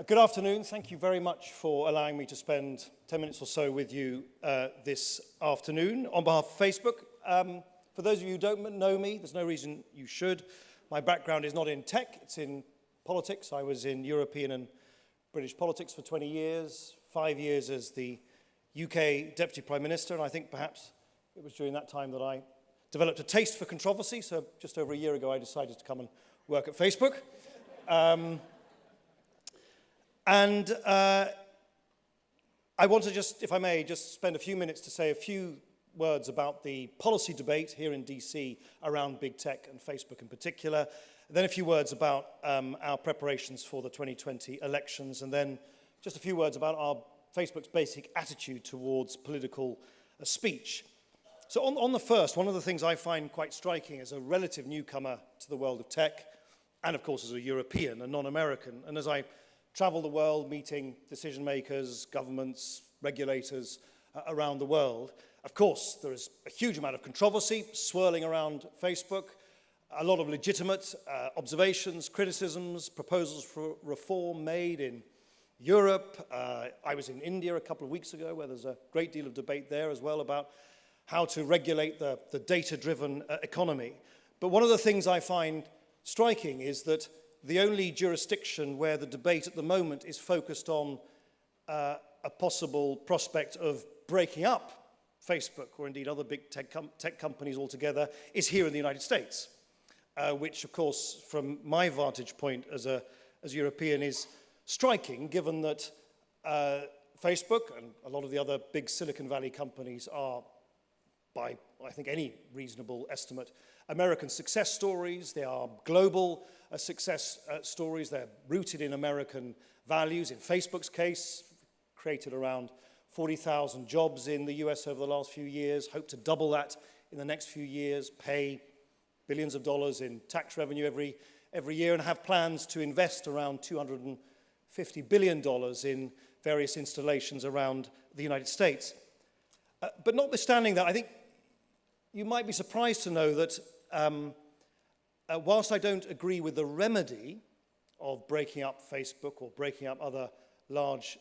Good afternoon. Thank you very much for allowing me to spend 10 minutes or so with you this afternoon. On behalf of Facebook, for those of you who don't know me, there's no reason you should. My background is not in tech, it's in politics. I was in European and British politics for 20 years, 5 years as the UK Deputy Prime Minister, and I think perhaps it was during that time that I developed a taste for controversy, so just over a year ago I decided to come and work at Facebook. I want to just, if I may, just spend a few minutes to say a few words about the policy debate here in DC around big tech and Facebook in particular, then a few words about our preparations for the 2020 elections, and then just a few words about Facebook's basic attitude towards political speech. So on the first, one of the things I find quite striking as a relative newcomer to the world of tech, and of course as a European, a non-American, and as I travel the world meeting decision makers, governments, regulators around the world. Of course, there is a huge amount of controversy swirling around Facebook, a lot of legitimate observations, criticisms, proposals for reform made in Europe. I was in India a couple of weeks ago where there's a great deal of debate there as well about how to regulate the data-driven economy. But one of the things I find striking is that the only jurisdiction where the debate at the moment is focused on a possible prospect of breaking up Facebook, or indeed other big tech companies altogether, is here in the United States, which of course from my vantage point as a European is striking, given that Facebook and a lot of the other big Silicon Valley companies are, by I think any reasonable estimate, American success stories. They are global success stories. They're rooted in American values. In Facebook's case, created around 40,000 jobs in the US over the last few years, hope to double that in the next few years, pay billions of dollars in tax revenue every year, and have plans to invest around $250 billion in various installations around the United States. But notwithstanding that, I think you might be surprised to know that whilst I don't agree with the remedy of breaking up Facebook or breaking up other large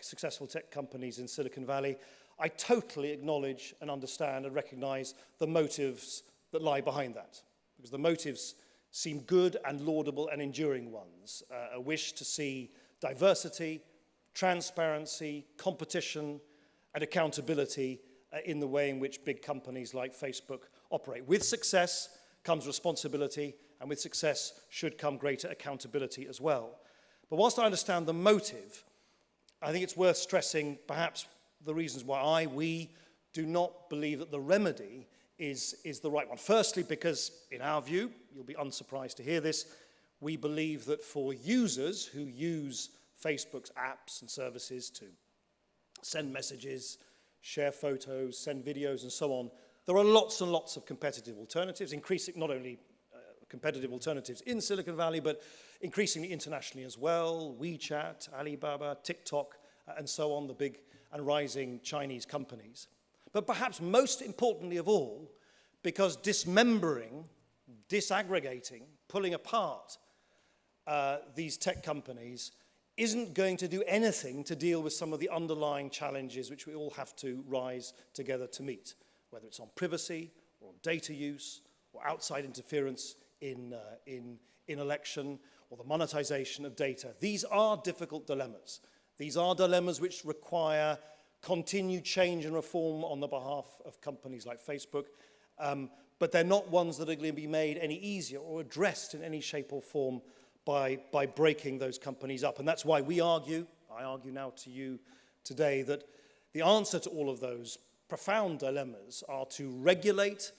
successful tech companies in Silicon Valley, I totally acknowledge and understand and recognize the motives that lie behind that. Because the motives seem good and laudable and enduring ones. A wish to see diversity, transparency, competition, and accountability in the way in which big companies like Facebook operate. With success comes responsibility, and with success should come greater accountability as well. But whilst I understand the motive, I think it's worth stressing perhaps the reasons why we do not believe that the remedy is the right one. Firstly, because in our view, you'll be unsurprised to hear this, we believe that for users who use Facebook's apps and services to send messages, share photos, send videos, and so on, there are lots and lots of competitive alternatives, increasing not only competitive alternatives in Silicon Valley, but increasingly internationally as well. WeChat, Alibaba, TikTok, and so on, the big and rising Chinese companies. But perhaps most importantly of all, because dismembering, disaggregating, pulling apart these tech companies isn't going to do anything to deal with some of the underlying challenges which we all have to rise together to meet, whether it's on privacy or on data use or outside interference in election or the monetization of data. These are difficult dilemmas. These are dilemmas which require continued change and reform on the behalf of companies like Facebook, but they're not ones that are going to be made any easier or addressed in any shape or form by breaking those companies up. And that's why I argue now to you today, that the answer to all of those profound dilemmas are to regulate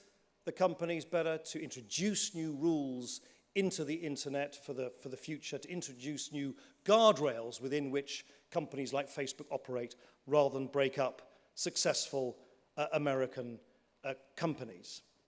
the companies better, to introduce new rules into the internet for the future, to introduce new guardrails within which companies like Facebook operate, rather than break up successful American companies.